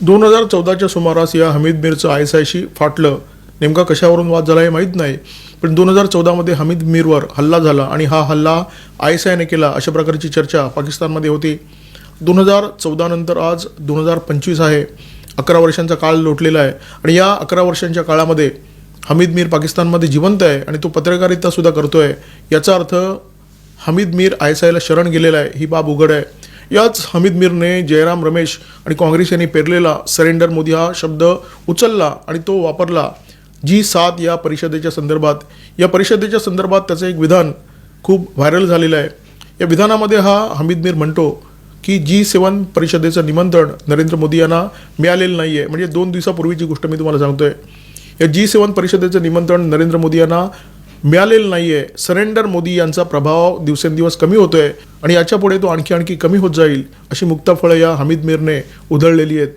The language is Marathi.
2014च्या सुमारास या हमीद मीरचं ISIशी फाटलं. नेमका कशावरून वाद झाला हे माहीत नाही, पण 2014मध्ये हमीद मीरवर हल्ला झाला आणि हा हल्ला ISIने केला अशा प्रकारची चर्चा पाकिस्तानमध्ये होती. 2014 नंतर आज 2025 आहे. 11 वर्षांचा काळ लोटलेला आहे आणि या 11 वर्षांच्या काळामध्ये हमीद मीर पाकिस्तानमध्ये जिवंत आहे आणि तो पत्रकारिता सुद्धा करतोय. याचा अर्थ हमीद मीर ISIला शरण गेलेला आहे, ही बाब उघड आहे. याच हमीद मीरने जयराम रमेश आणि काँग्रेस यांनी पेरलेला सरेंडर मोदी हा शब्द उचलला आणि तो वापरला G7 या परिषदेच्या संदर्भात. या परिषदेच्या संदर्भात त्याचं एक विधान खूप व्हायरल झालेलं आहे. या विधानामध्ये हा हमीद मीर म्हणतो की G7 परिषदेचं निमंत्रण नरेंद्र मोदी यांना मिळालेलं नाही आहे. म्हणजे 2 दिवसापूर्वीची गोष्ट मी तुम्हाला सांगतोय. या G7 परिषदेचं निमंत्रण नरेंद्र मोदी यांना मिळालेलं नाही आहे. सरेंडर मोदी यांचा प्रभाव दिवसेंदिवस कमी होतोय आणि याच्या पुढे तो आणखी कमी होत जाईल अशी मुक्ताफळं या हमीद मीरने उधळलेली आहेत.